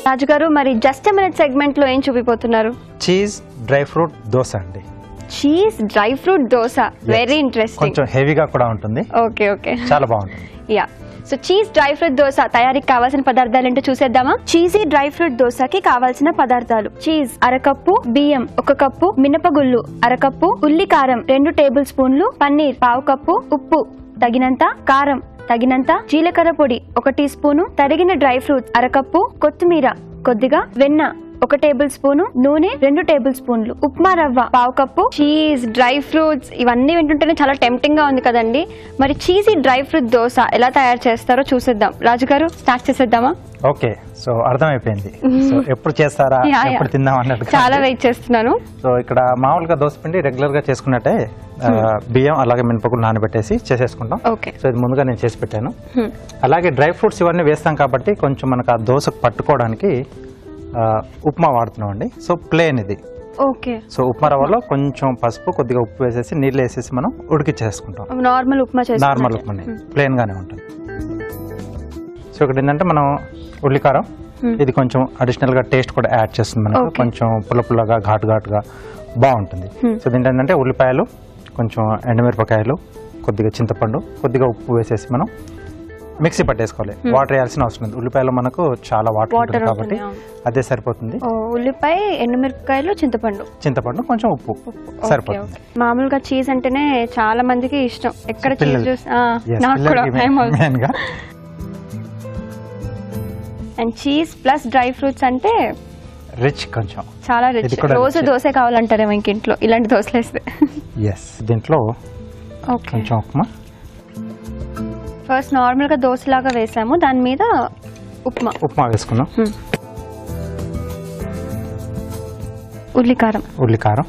రాజు గారు మరి just minute segment లో ఏం చూపిపోతున్నారు? చీజ్ డ్రై ఫ్రూట్ దోశ అండి. Cheese dry fruit dosa, very interesting. కొంచెం హెవీగా కూడా ఉంటుంది. ఓకే ఓకే, చాలా బాగుంటుంది. Yeah, so cheese dry fruit dosa తయారీకి కావాల్సిన పదార్థాలు ఏంటో చూసేద్దామా? చీజీ డ్రై ఫ్రూట్ దోశకి కావాల్సిన పదార్థాలు: చీజ్ అరకప్పు, బియ్యం 1 కప్పు, మినపగుళ్ళు అరకప్పు, ఉల్లి కారం 2 టేబుల్ స్పూన్లు, పన్నీర్ 1/2 కప్పు, ఉప్పు తగినంత, కారం తగినంత, జీలకర్ర పొడి 1 టీ స్పూను, తరిగిన డ్రై ఫ్రూట్స్ అరకప్పు, కొత్తిమీర కొద్దిగా, వెన్న 1 టేబుల్ స్పూను, నూనె 2 టేబుల్ స్పూన్లు, ఉప్మా రవ్వ 1/2 కప్పు. చీజ్, డ్రై ఫ్రూట్స్ ఇవన్నీ వింటుంటేనే చాలా టెంప్టింగ్ గా ఉంది కదండి. మరి చీజీ డ్రై ఫ్రూట్ దోశ ఎలా తయారు చేస్తారో చూసేద్దాం. రాజు గారు స్టార్ట్ చేసేద్దామా? ఓకే, సో అర్థమైపోయింది. సో ఎప్పుడు చేస్తారా, ఎప్పుడు తిందాం అన్నట్టు చాలా వెయిట్ చేస్తున్నాను. సో ఇక్కడ మామూలుగా దోశ పిండి రెగ్యులర్ గా చేసుకున్నట్టే బియ్యం అలాగే మినపగుళ్ళు నానబెట్టేసి చేసేసుకుంటాం. సో ఇది ముందుగా నేను చేసి పెట్టాను. అలాగే డ్రై ఫ్రూట్స్ ఇవన్నీ వేస్తాం కాబట్టి కొంచెం మనకు ఆ దోశకు పట్టుకోవడానికి ఉప్మా వాడుతున్నాం అండి. సో ప్లేన్ ఇది. ఓకే, సో ఉప్మా రవ్వలో కొంచెం పసుపు, కొద్దిగా ఉప్పు వేసేసి నీళ్ళు వేసేసి మనం ఉడికిచ్చేసుకుంటాం. Normal upma, normal upma plain గానే ఉంటుంది. సో ఇక్కడ ఏంటంటే మనం ఉల్లికారం, ఇది కొంచెం అడిషనల్ గా టేస్ట్ కూడా యాడ్ చేస్తుంది మనకు. కొంచెం పుల్ల పుల్లగా ఘాటు ఘాటుగా బాగుంటుంది. సో దీంట్లో ఏంటంటే ఉల్లిపాయలు, కొంచెం ఎండుమిరపకాయలు, కొద్దిగా చింతపండు, కొద్దిగా ఉప్పు వేసేసి మనం మిక్సీ పట్టేసుకోవాలి. వాటర్ వేయాల్సిన అవసరం లేదు. ఉల్లిపాయలో మనకు చాలా వాటర్ ఉంటుంది కాబట్టి అదే సరిపోతుంది. ఉల్లిపాయ, ఎండుమిరపకాయలు, చింతపండు, కొంచెం ఉప్పు సరిపోతుంది. మామూలుగా చీజ్ అంటేనే చాలా మందికి ఇష్టం. ఎక్కడ cheese and cheese plus dry fruits అంటే రిచ్, కొంచెం చాలా రిచ్. రోజు దోశ కావాలంటారేమో ఇంక ఇంట్లో ఇలాంటి దోశలు వేస్తే. దీంట్లో కొంచెం ఉప్మా, ఫస్ట్ నార్మల్ గా దోశ లాగా వేసాము, దాని మీద ఉప్మా వేసుకున్నాం. ఉల్లికారం,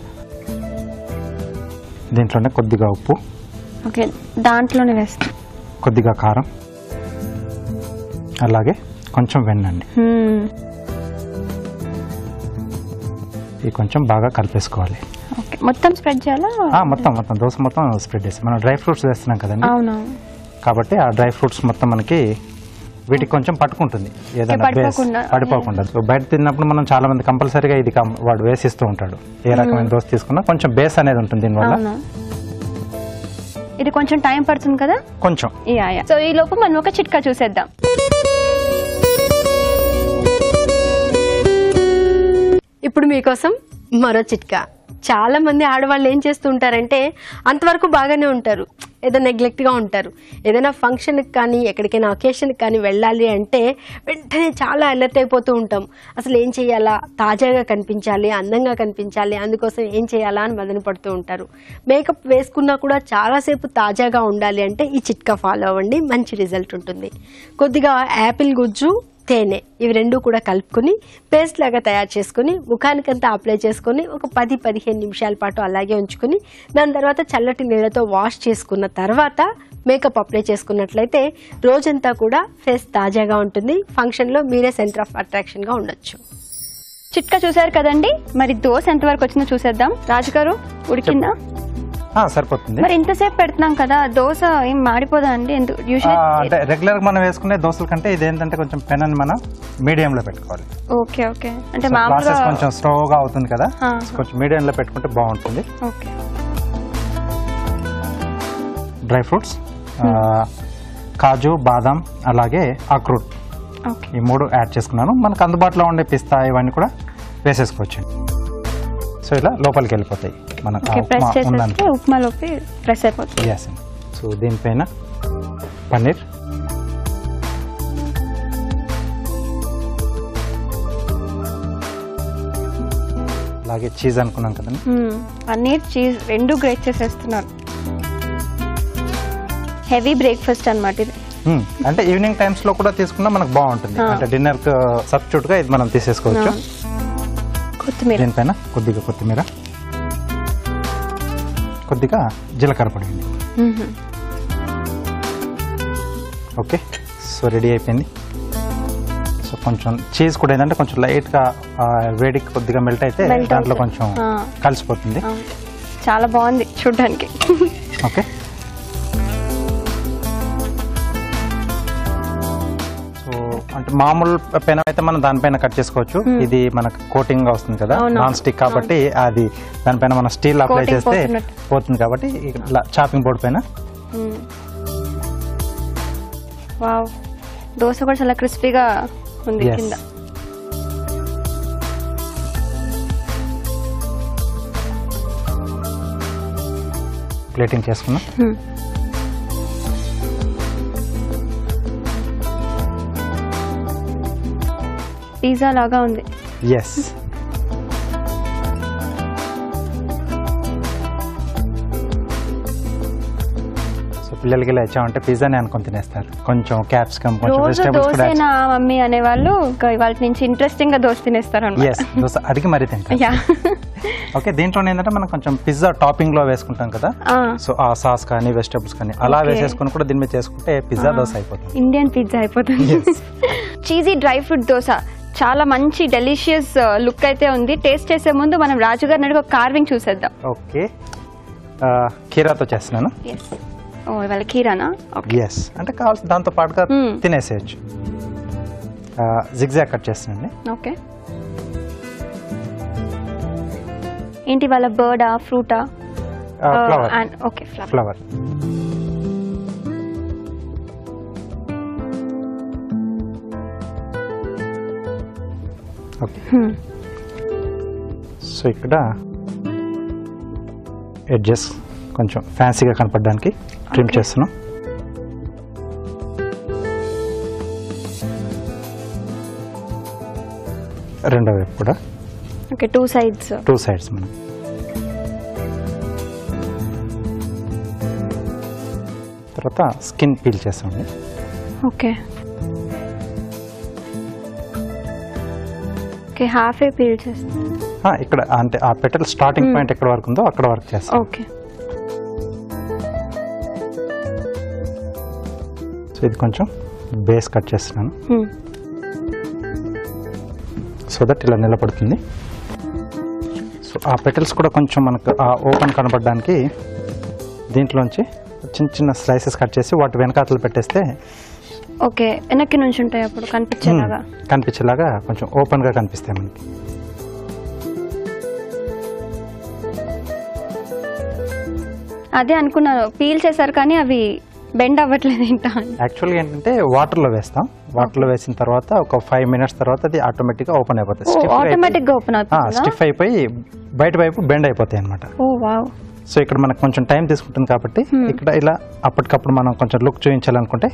దీంట్లోనే కొద్దిగా ఉప్పు, ఓకే దాంట్లోనే వేస్తాం, కొద్దిగా కారం, అలాగే కొంచెం వెన్నండి. ఇది కొంచెం బాగా కలిపేసుకోవాలి. మొత్తం స్ప్రెడ్ చేయాలా? మొత్తం దోశ మొత్తం స్ప్రెడ్ చేసి మనం డ్రై ఫ్రూట్స్ వేస్తున్నాం కదండి. కాబట్టి ఆ డ్రై ఫ్రూట్స్ మొత్తం మనకి వీటికి కొంచెం పట్టుకుంటుంది, ఏదైనా పడిపోకుండా. సో బయట తిన్నప్పుడు మనం చాలా మంది కంపల్సరీగా ఇది వాడు వేసిస్తూ ఉంటాడు. ఏ రకమైన దోశ తీసుకున్నా కొంచెం బేస్ అనేది ఉంటుంది దీనివల్ల. ఇది కొంచెం టైం పడుతుంది కదా కొంచెం. సో ఈ లోపు మనం ఒక చిట్కా చూసేద్దాం. ఇప్పుడు మీకోసం మరో చిట్కా. చాలా మంది ఆడవాళ్ళు ఏం చేస్తూ ఉంటారంటే అంతవరకు బాగానే ఉంటారు, ఏదో నెగ్లెక్ట్గా ఉంటారు. ఏదైనా ఫంక్షన్కి కానీ ఎక్కడికైనా ఒకేషన్కి కానీ వెళ్ళాలి అంటే వెంటనే చాలా అలర్ట్ అయిపోతూ ఉంటాం. అసలు ఏం చేయాలా, తాజాగా కనిపించాలి, అందంగా కనిపించాలి, అందుకోసం ఏం చేయాలా అని మదన పడుతూ ఉంటారు. మేకప్ వేసుకున్నా కూడా చాలాసేపు తాజాగా ఉండాలి అంటే ఈ చిట్కా ఫాలో అవ్వండి, మంచి రిజల్ట్ ఉంటుంది. కొద్దిగా యాపిల్ గుజ్జు, తేనె ఇవి 2 కూడా కలుపుకొని పేస్ట్ లాగా తయారు చేసుకుని ముఖానికంతా అప్లై చేసుకుని ఒక 10-15 నిమిషాల పాటు అలాగే ఉంచుకుని దాని తర్వాత చల్లటి నీళ్ళతో వాష్ చేసుకున్న తర్వాత మేకప్ అప్లై చేసుకున్నట్లయితే రోజంతా కూడా ఫేస్ తాజాగా ఉంటుంది. ఫంక్షన్లో మీరే సెంటర్ ఆఫ్ అట్రాక్షన్గా ఉండొచ్చు. చిట్కా చూసారు కదండి, మరి దోశ ఎంతవరకు వచ్చిందో చూసేద్దాం. రాజుగారు ఉడికిందా? సరిపోతుంది. మరి ఇంతసేపు పెడుతున్నాం కదా, దోశ ఏం మాడిపోదా అండి? అంటే రెగ్యులర్ గా మనం వేసుకునే దోశల కంటే ఇది ఏంటంటే కొంచెం పెన్ అని మనం మీడియం లో పెట్టుకోవాలి. ఓకే ఓకే, అంటే ప్రాసెస్ కొంచెం స్లోగా అవుతుంది కదా, కొంచెం మీడియం లో పెట్టుకుంటే బాగుంటుంది. ఓకే, డ్రై ఫ్రూట్స్, కాజు, బాదాం, అలాగే అక్రూట్ ఈ 3 యాడ్ చేసుకున్నాను. మనకు అందుబాటులో ఉండే పిస్తా ఇవన్నీ కూడా వేసేసుకోవచ్చు. సో ఇలా లోపలికి వెళ్ళిపోతాయి మనకు ఉప్మాలోకి ప్రెస్ అయిపోతుంది. సో దీనిపైన పన్నీర్, అలాగే చీజ్ అనుకున్నాం కదండి. పన్నీర్, చీజ్ 2 గ్రేట్ చేసేస్తున్నారు. హెవీ బ్రేక్ఫాస్ట్ అన్నమాట ఇది. అంటే ఈవినింగ్ టైమ్స్ లో కూడా తీసుకున్నా మనకు బాగుంటుంది. అంటే డిన్నర్ కి సబ్స్టిట్యూట్ గా ఇది మనం తీసేసుకోవచ్చు. కొత్తిమీర, దీనిపైన కొద్దిగా కొత్తిమీర, కొద్దిగా జీలకర్ర పొడి. ఓకే, సో రెడీ అయిపోయింది. సో కొంచెం చీజ్ కూడా ఏంటంటే కొంచెం లైట్గా వేడికి కొద్దిగా మెల్ట్ అయితే దాంట్లో కొంచెం కలిసిపోతుంది. చాలా బాగుంది చూడడానికి. ఓకే, అంటే మామూలు పెనం అయితే మనం దానిపైన కట్ చేసుకోవచ్చు. ఇది మనకు కోటింగ్ గా వస్తుంది కదా, నాన్ స్టిక్ కాబట్టి అది దానిపైన మనం స్టీల్ అప్లై చేస్తే పోతుంది కాబట్టి ఇట్లా చాపింగ్ బోర్డ్ పైన. వావ్, దోశ కూడా చాలా క్రిస్పీగా ఉంది కింద. ప్లేటింగ్ చేసుకున్నాం. పిజ్జా లాగా ఉంది. ఎస్, సో పిల్లలకి ఇలా ఇచ్చామంటే పిజ్జాని అనుకొని తినేస్తారు. కొంచెం క్యాప్సికమ్, కొంచెం వెజిటేబుల్స్ కూడా. దోశ మమ్మీ అనేవాళ్ళు ఇవాళ నుంచి ఇంట్రెస్టింగ్ గా దోశ తినేస్తారు. ఎస్, దోశ అడిగి మరీ తింటారు. ఓకే, దీంట్లో ఏంటంటే మనం కొంచెం పిజ్జా టాపింగ్ లో వేసుకుంటాం కదా, సో ఆ సాస్ కానీ వెజిటేబుల్స్ కానీ అలా వేసేసుకుని కూడా దీని మీద చేసుకుంటే పిజ్జా దోశ అయిపోతుంది. ఇండియన్ పిజ్జా అయిపోతుంది. చీజీ డ్రై ఫ్రూట్ దోశ చాలా మంచి డెలిషియస్ లుక్ అయితే ఉంది. టేస్ట్ చేసే ముందు మనం రాజుగారిని అడిగి ఒక కార్వింగ్ చూసేద్దాం. ఓకే, కీరాతో చేస్తున్నాను. ఇవాళ కీరానా? ఎస్, అంటే కావాల్సిన దాంతో పాటుగా తినేసేయచ్చు. జిగ్జాగ్ కట్ చేస్తున్నాండి. ఓకే, ఏంటి వాళ్ళ బర్డా, ఫ్రూటా? Flower. Okay, flower. Okay, so ఇక్కడ ఎడ్జెస్ కొంచెం ఫ్యాన్సీగా కనపడడానికి ట్రిమ్ చేస్తున్నాం. రెండో వైపు కూడా. ఓకే, టూ సైడ్స్ మనం. తర్వాత స్కిన్ పీల్ చేస్తామండి. ఓకే, ఓకే, హాఫ్ ఏ పీల్ చేస్తాం. ఇక్కడ అంటే ఆ పెటల్ స్టార్టింగ్ పాయింట్ ఎక్కడ వరకు ఉందో అక్కడ వరకు చేస్తాం. ఓకే, సో ఇది కొంచెం బేస్ కట్ చేస్తున్నాను, సో దట్ ఇలా నిలబడుతుంది. సో ఆ పెటల్స్ కూడా కొంచెం మనకు ఆ ఓపెన్ కనపడడానికి దీంట్లోంచి చిన్న చిన్న స్లైసెస్ కట్ చేసి వాటి వెనకాతలు పెట్టేస్తే ఓకే, వెనక్కి నుంచి ఉంటాయి అప్పుడు కనిపించేలాగా కొంచెం ఓపెన్ గా కనిపిస్తాయి మనకి. అదే అనుకున్నాను, పీల్ చేశారు కానీ అవి బెండ్ అవ్వట్లేదు. యాక్చువల్గా ఏంటంటే వాటర్ లో వేస్తాం. వాటర్ లో వేసిన తర్వాత ఒక 5 minutes తర్వాత అది ఆటోమేటిక్ గా ఓపెన్ అయిపోతుంది. స్టిఫ్ అయిపోయి బయట వైపు బెండ్ అయిపోతాయి అనమాట. సో ఇక్కడ మనకు కొంచెం టైం తీసుకుంటుంది కాబట్టి ఇక్కడ ఇలా అప్పటికప్పుడు మనం కొంచెం లుక్ చూపించాలనుకుంటే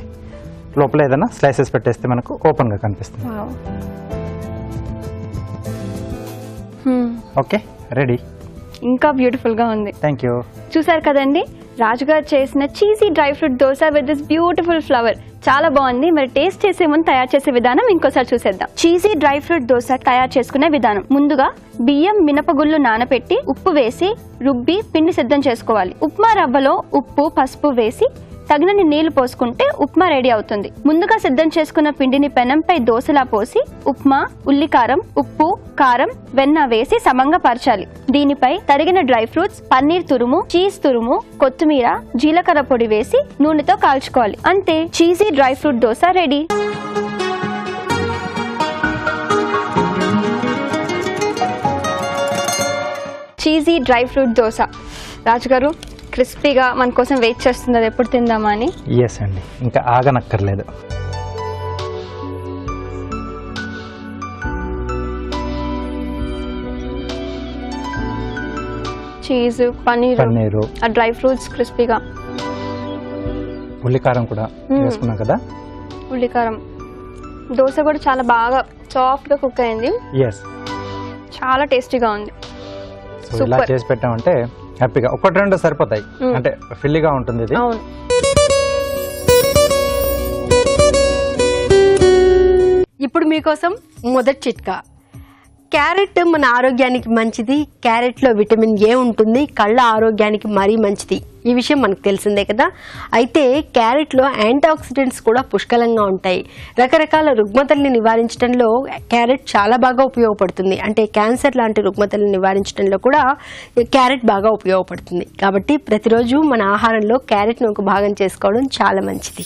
లోపల ఏదైనా స్లైసెస్ పెట్టేస్తే మనకు ఓపెన్ గా కనిపిస్తుంది. Okay, ready. ఇంకా బ్యూటిఫుల్ గా ఉంది. Thank you. చూసారు కదండి రాజుగారు చేసిన cheesy dry fruit dosa with this beautiful flower. చాలా బాగుంది. మరి టేస్ట్ చేసే ముందు తయారు చేసే విధానం ఇంకోసారి చూసేద్దాం. చీజీ డ్రై ఫ్రూట్ దోశ తయారు చేసుకునే విధానం. ముందుగా బియ్యం, మినపగుళ్ళు నానబెట్టి ఉప్పు వేసి రుబ్బి పిండి సిద్ధం చేసుకోవాలి. ఉప్మా రవ్వలో ఉప్పు, పసుపు వేసి తగినన్ని నీళ్లు పోసుకుంటే ఉప్మా రెడీ అవుతుంది. ముందుగా సిద్ధం చేసుకున్న పిండిని పెనంపై దోశలా పోసి ఉప్మా, ఉల్లికారం, ఉప్పు, కారం, వెన్న వేసి సమంగా పరచాలి. దీనిపై తరిగిన డ్రై ఫ్రూట్స్, పన్నీర్ తురుము, చీజ్ తురుము, కొత్తిమీర, జీలకర్ర పొడి వేసి నూనెతో కాల్చుకోవాలి. అంతే, cheesy dry fruit dosa ready. Cheesy dry fruit dosa రాజుగారు క్రిస్పీగా మన కోసం వెయిట్ చేస్తుంది. ఎప్పుడు తిందామా అని. ఎస్ అండి, ఇంకా ఆగనక్కర్లేదు. చీజ్, పన్నీరు, ఆ డ్రై ఫ్రూట్స్ క్రిస్పీగా. ఉల్లికారం కూడా వేసుకున్నాం కదా. ఉల్లికారం. దోశ కూడా చాలా బాగా సాఫ్ట్ గా కుక్ అయింది. చాలా టేస్టీగా ఉంది. ఇలా చేసి పెట్టామంటే హ్యాపీగా 1-2 సరిపోతాయి. అంటే ఫిల్లీగా ఉంటుంది ఇది. ఇప్పుడు మీకోసం మొదటి చిట్కా. క్యారెట్ మన ఆరోగ్యానికి మంచిది. క్యారెట్లో విటమిన్ ఏ ఉంటుంది, కళ్ళ ఆరోగ్యానికి మరీ మంచిది. ఈ విషయం మనకు తెలిసిందే కదా. అయితే క్యారెట్లో యాంటీ ఆక్సిడెంట్స్ కూడా పుష్కలంగా ఉంటాయి. రకరకాల రుగ్మతల్ని నివారించడంలో క్యారెట్ చాలా బాగా ఉపయోగపడుతుంది. అంటే క్యాన్సర్ లాంటి రుగ్మతల్ని నివారించడంలో కూడా క్యారెట్ బాగా ఉపయోగపడుతుంది. కాబట్టి ప్రతిరోజు మన ఆహారంలో క్యారెట్ను ఒక భాగం చేసుకోవడం చాలా మంచిది.